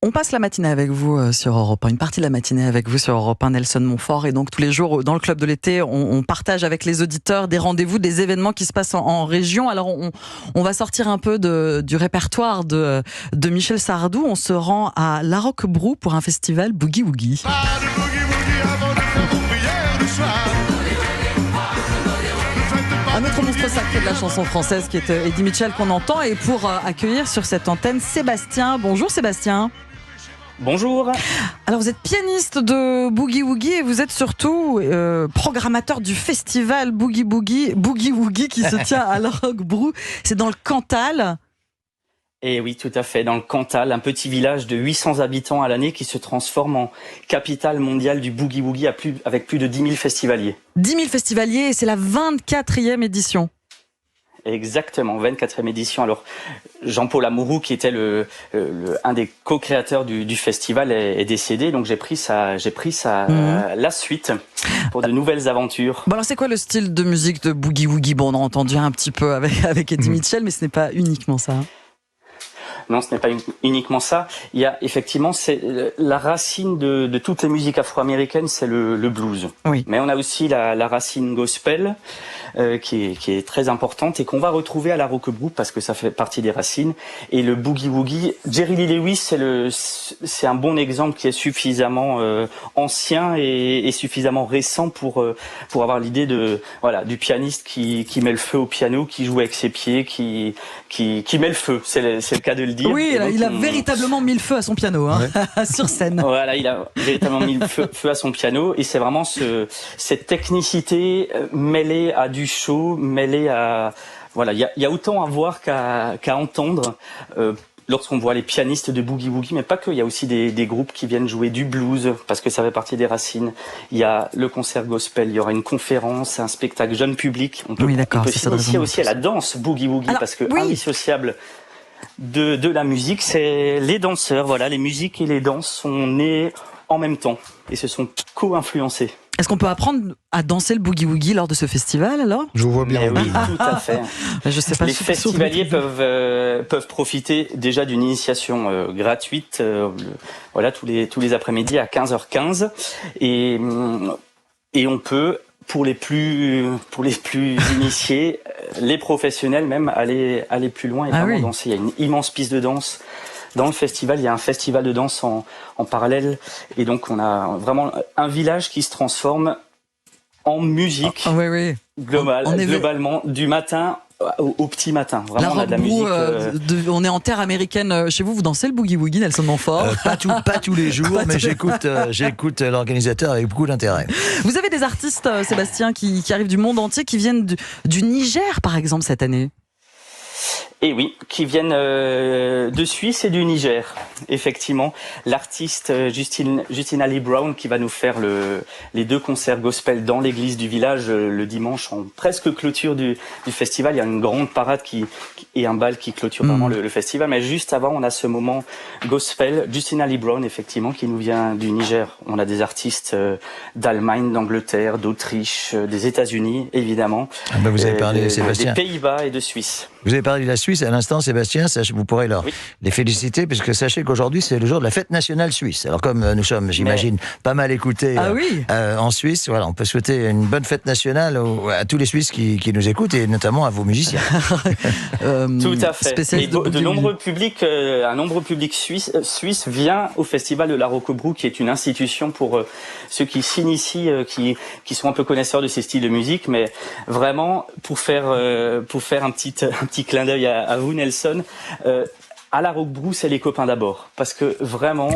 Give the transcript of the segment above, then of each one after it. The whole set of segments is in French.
On passe la matinée avec vous sur Europe 1, une partie de la matinée avec vous sur Europe 1, Nelson Montfort. Et donc tous les jours dans le Club de l'été, on partage avec les auditeurs des rendez-vous, des événements qui se passent en région. Alors on va sortir un peu du répertoire de Michel Sardou. On se rend à La Roquebrou pour un festival Boogie Woogie. Un autre monstre sacré de la chanson française qui est Eddie Mitchell qu'on entend. Et pour accueillir sur cette antenne Sébastien. Bonjour Sébastien. Bonjour. Alors vous êtes pianiste de Boogie Woogie et vous êtes surtout programmateur du festival Boogie Woogie qui se tient à La Roquebrou. C'est dans le Cantal. Et oui, tout à fait, dans le Cantal, un petit village de 800 habitants à l'année qui se transforme en capitale mondiale du Boogie Woogie avec plus de 10 000 festivaliers. 10 000 festivaliers et c'est la 24e édition. Exactement, 24e édition. Alors, Jean-Paul Amouroux, qui était un des co-créateurs du festival, est décédé. Donc, j'ai pris la suite pour de nouvelles aventures. Bon, alors, c'est quoi le style de musique de Boogie Woogie? Bon, on a entendu un petit peu avec Eddie Mitchell, mais ce n'est pas uniquement ça. Non, ce n'est pas uniquement ça. Il y a effectivement, c'est la racine de toutes les musiques afro-américaines, c'est le blues. Oui. Mais on a aussi la racine gospel qui est très importante et qu'on va retrouver à La Roquebrou parce que ça fait partie des racines. Et le boogie woogie, Jerry Lee Lewis, c'est un bon exemple qui est suffisamment ancien et suffisamment récent pour avoir l'idée du pianiste qui met le feu au piano, qui joue avec ses pieds, qui met le feu. C'est le cas de le dire. Oui, il a véritablement mis le feu à son piano, sur scène. Voilà, il a véritablement mis le feu à son piano et c'est vraiment cette technicité mêlée à du show, mêlée à... Voilà, il y a autant à voir qu'à entendre lorsqu'on voit les pianistes de Boogie Woogie, mais pas que, il y a aussi des groupes qui viennent jouer du blues parce que ça fait partie des racines. Il y a le concert gospel, il y aura une conférence, un spectacle jeune public. On peut s'initier aussi à la danse Boogie Woogie parce que indissociable de la musique, c'est les danseurs. Voilà, les musiques et les danses sont nées en même temps et se sont co-influencés. Est-ce qu'on peut apprendre à danser le Boogie Woogie lors de ce festival alors? Je vous vois bien. Oui, tout à fait. Je sais pas. Les festivaliers peuvent profiter déjà d'une initiation gratuite. Voilà, tous les après-midi à 15h15 et on peut pour les plus initiés, les professionnels même aller plus loin et vraiment danser. Il y a une immense piste de danse. Dans le festival, il y a un festival de danse en parallèle. Et donc, on a vraiment un village qui se transforme en musique globalement, du matin au petit matin. Vraiment, on a de la musique. On est en terre américaine. Chez vous, vous dansez le Boogie Woogie, Nelson Montfort? Pas tous les jours, mais j'écoute l'organisateur avec beaucoup d'intérêt. Vous avez des artistes, Sébastien, qui arrivent du monde entier, qui viennent du Niger, par exemple, cette année? Et oui, qui viennent de Suisse et du Niger. Effectivement, l'artiste Justina Lee Brown qui va nous faire les 2 concerts gospel dans l'église du village le dimanche en presque clôture du festival. Il y a une grande parade et un bal qui clôture vraiment le festival. Mais juste avant, on a ce moment gospel. Justina Lee Brown, effectivement, qui nous vient du Niger. On a des artistes d'Allemagne, d'Angleterre, d'Autriche, des États-Unis, évidemment. Vous avez parlé, Sébastien. Des Pays-Bas et de Suisse. Vous avez parlé de la Suisse à l'instant, Sébastien, vous pourrez les féliciter, puisque sachez qu'aujourd'hui, c'est le jour de la fête nationale suisse. Alors comme nous sommes, j'imagine, pas mal écoutés en Suisse, voilà, on peut souhaiter une bonne fête nationale à tous les Suisses qui nous écoutent, et notamment à vos musiciens. Tout à fait. Et un nombreux public suisse vient au festival de La Roquebrou, qui est une institution pour ceux qui s'initient, qui sont un peu connaisseurs de ces styles de musique, mais vraiment, pour faire un petit clin d'œil à vous, Nelson, à La Roquebrou, c'est les copains d'abord, parce que vraiment,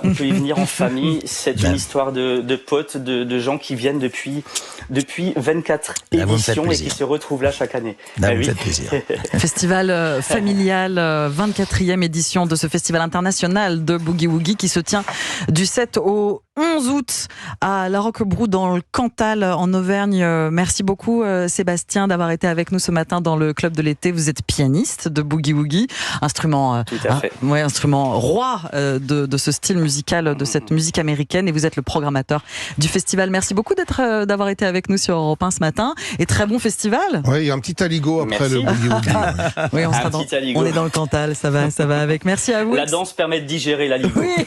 on peut y venir en famille. C'est une histoire de potes, de gens qui viennent depuis 24 éditions et qui se retrouvent là chaque année. Vous me faites plaisir. Festival familial, 24e édition de ce festival international de Boogie Woogie qui se tient du 7 au 11 août à La Roquebrou dans le Cantal en Auvergne. Merci beaucoup Sébastien d'avoir été avec nous ce matin dans le club de l'été. Vous êtes pianiste de Boogie Woogie, instrument, instrument roi de ce style musical, de cette musique américaine, et vous êtes le programmateur du festival. Merci beaucoup d'avoir été avec nous sur Europe 1 ce matin, et très bon festival. Oui, il y a un petit aligot après le Boogie Woogie. Oui, on est dans le Cantal, ça va avec. Merci à vous. La danse permet de digérer l'aligot. Oui.